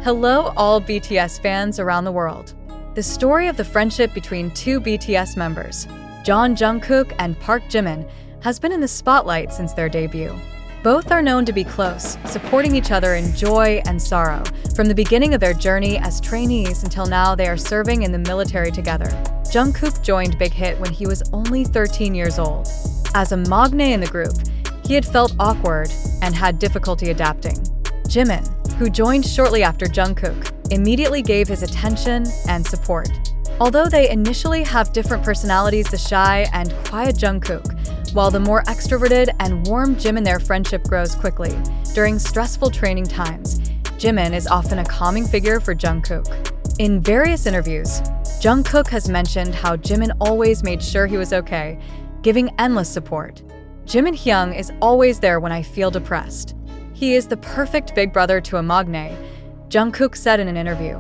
Hello, all BTS fans around the world. The story of the friendship between two BTS members, Jungkook and Park Jimin, has been in the spotlight since their debut. Both are known to be close, supporting each other in joy and sorrow, from the beginning of their journey as trainees until now they are serving in the military together. Jungkook joined Big Hit when he was only 13 years old. As a magne in the group, he had felt awkward and had difficulty adapting. Jimin, who joined shortly after Jungkook, immediately gave his attention and support. Although they initially have different personalities, the shy and quiet Jungkook, while the more extroverted and warm Jimin, their friendship grows quickly. During stressful training times, Jimin is often a calming figure for Jungkook. In various interviews, Jungkook has mentioned how Jimin always made sure he was okay, giving endless support. Jimin Hyung is always there when I feel depressed. He is the perfect big brother to a magne, Jungkook said in an interview.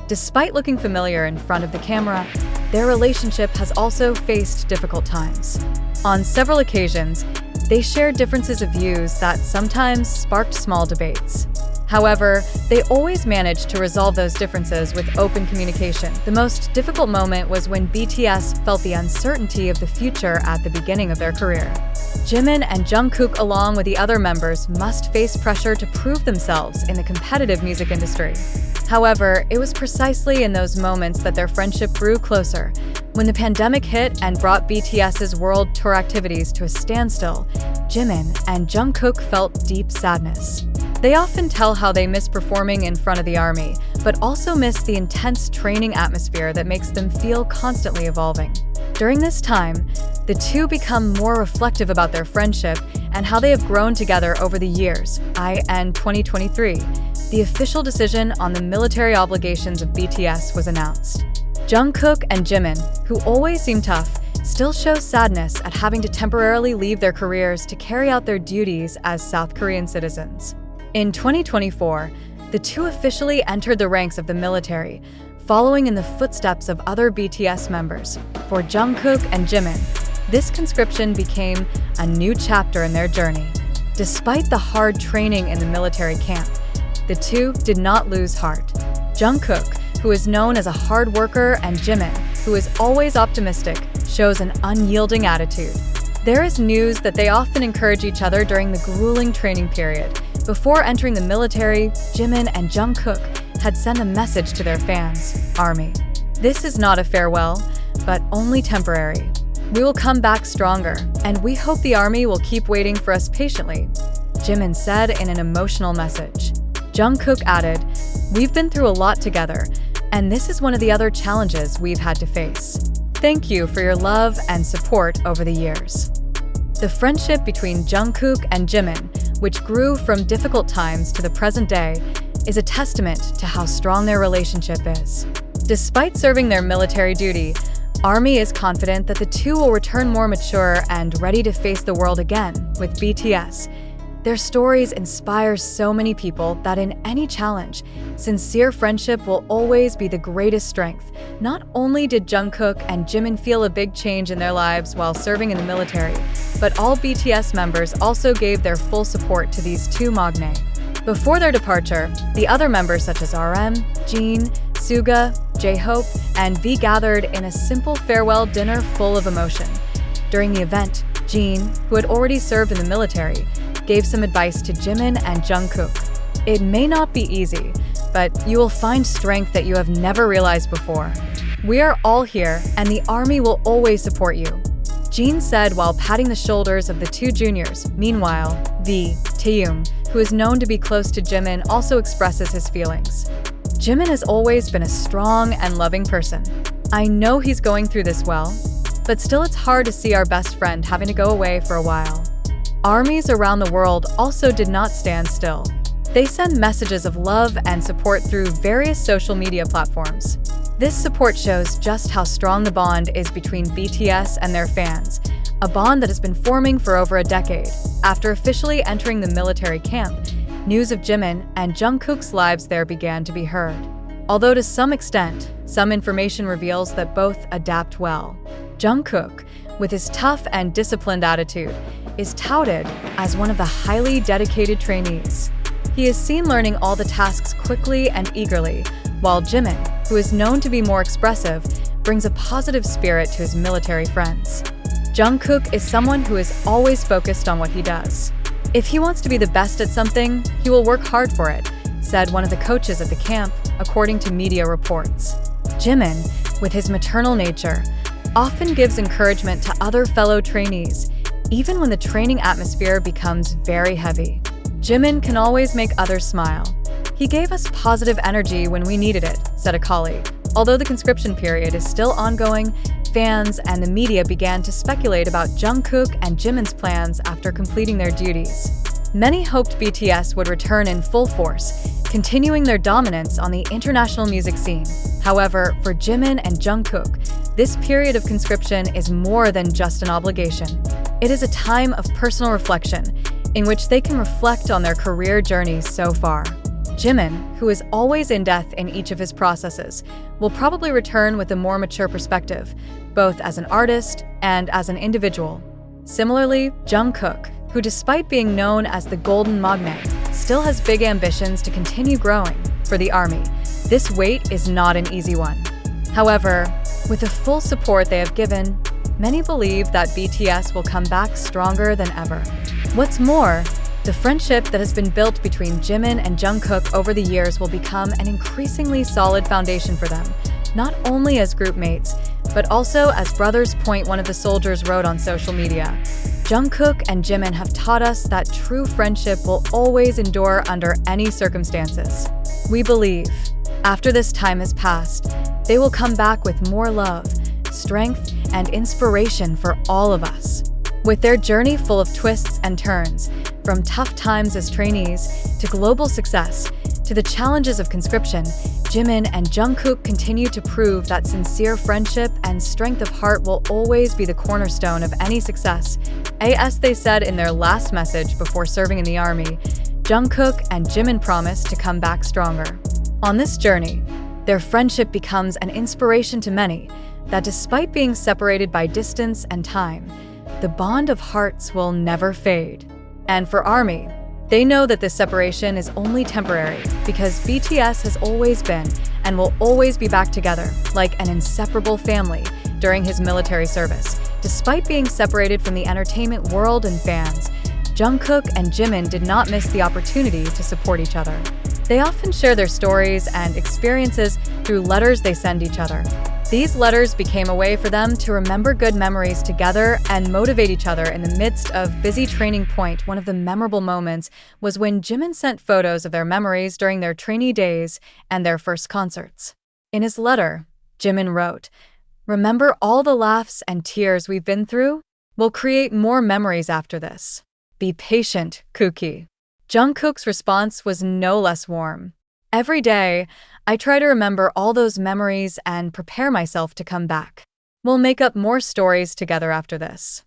Despite looking familiar in front of the camera, their relationship has also faced difficult times. On several occasions, they shared differences of views that sometimes sparked small debates. However, they always managed to resolve those differences with open communication. The most difficult moment was when BTS felt the uncertainty of the future at the beginning of their career. Jimin and Jungkook, along with the other members, must face pressure to prove themselves in the competitive music industry. However, it was precisely in those moments that their friendship grew closer. When the pandemic hit and brought BTS's world tour activities to a standstill, Jimin and Jungkook felt deep sadness. They often tell how they miss performing in front of the army, but also miss the intense training atmosphere that makes them feel constantly evolving. During this time, the two become more reflective about their friendship and how they have grown together over the years. In 2023, the official decision on the military obligations of BTS was announced. Jungkook and Jimin, who always seem tough, still show sadness at having to temporarily leave their careers to carry out their duties as South Korean citizens. In 2024, the two officially entered the ranks of the military, following in the footsteps of other BTS members. For Jungkook and Jimin, this conscription became a new chapter in their journey. Despite the hard training in the military camp, the two did not lose heart. Jungkook, who is known as a hard worker, and Jimin, who is always optimistic, shows an unyielding attitude. There is news that they often encourage each other during the grueling training period. Before entering the military, Jimin and Jungkook had sent a message to their fans, Army. This is not a farewell, but only temporary. We will come back stronger, and we hope the Army will keep waiting for us patiently, Jimin said in an emotional message. Jungkook added, "We've been through a lot together, and this is one of the other challenges we've had to face. Thank you for your love and support over the years." The friendship between Jungkook and Jimin, which grew from difficult times to the present day, is a testament to how strong their relationship is. Despite serving their military duty, Army is confident that the two will return more mature and ready to face the world again with BTS. Their stories inspire so many people that in any challenge, sincere friendship will always be the greatest strength. Not only did Jungkook and Jimin feel a big change in their lives while serving in the military, but all BTS members also gave their full support to these two magne. Before their departure, the other members such as RM, Jin, Suga, J-Hope, and V gathered in a simple farewell dinner full of emotion. During the event, Jin, who had already served in the military, gave some advice to Jimin and Jungkook. "It may not be easy, but you will find strength that you have never realized before. We are all here, and the Army will always support you," Jin said while patting the shoulders of the two juniors. Meanwhile, V, Taeyong, who is known to be close to Jimin, also expresses his feelings. "Jimin has always been a strong and loving person. I know he's going through this well, but still it's hard to see our best friend having to go away for a while." Armies around the world also did not stand still. They send messages of love and support through various social media platforms. This support shows just how strong the bond is between BTS and their fans, a bond that has been forming for over a decade. After officially entering the military camp, news of Jimin and Jungkook's lives there began to be heard. Although to some extent, some information reveals that both adapt well. Jungkook, with his tough and disciplined attitude, is touted as one of the highly dedicated trainees. He is seen learning all the tasks quickly and eagerly, while Jimin, who is known to be more expressive, brings a positive spirit to his military friends. Jungkook is someone who is always focused on what he does. If he wants to be the best at something, he will work hard for it, said one of the coaches at the camp, according to media reports. Jimin, with his maternal nature, often gives encouragement to other fellow trainees, even when the training atmosphere becomes very heavy. Jimin can always make others smile. He gave us positive energy when we needed it, said a colleague. Although the conscription period is still ongoing, fans and the media began to speculate about Jungkook and Jimin's plans after completing their duties. Many hoped BTS would return in full force, continuing their dominance on the international music scene. However, for Jimin and Jungkook, this period of conscription is more than just an obligation. It is a time of personal reflection, in which they can reflect on their career journeys so far. Jimin, who is always in depth in each of his processes, will probably return with a more mature perspective, both as an artist and as an individual. Similarly, Jungkook, who despite being known as the Golden Magnate, still has big ambitions to continue growing. For the ARMY, this wait is not an easy one. However, with the full support they have given, many believe that BTS will come back stronger than ever. What's more, the friendship that has been built between Jimin and Jungkook over the years will become an increasingly solid foundation for them, not only as group mates, but also as brothers. One of the soldiers wrote on social media. Jungkook and Jimin have taught us that true friendship will always endure under any circumstances. We believe, after this time has passed, they will come back with more love, strength, and inspiration for all of us. With their journey full of twists and turns, from tough times as trainees to global success to the challenges of conscription, Jimin and Jungkook continue to prove that sincere friendship and strength of heart will always be the cornerstone of any success. As they said in their last message before serving in the ARMY, Jungkook and Jimin promise to come back stronger. On this journey, their friendship becomes an inspiration to many that despite being separated by distance and time, the bond of hearts will never fade. And for ARMY, they know that this separation is only temporary because BTS has always been and will always be back together like an inseparable family during his military service. Despite being separated from the entertainment world and fans, Jungkook and Jimin did not miss the opportunity to support each other. They often share their stories and experiences through letters they send each other. These letters became a way for them to remember good memories together and motivate each other in the midst of busy training. One of the memorable moments was when Jimin sent photos of their memories during their trainee days and their first concerts. In his letter, Jimin wrote, "Remember all the laughs and tears we've been through? We'll create more memories after this. Be patient, Kookie." Jungkook's response was no less warm. "Every day, I try to remember all those memories and prepare myself to come back. We'll make up more stories together after this."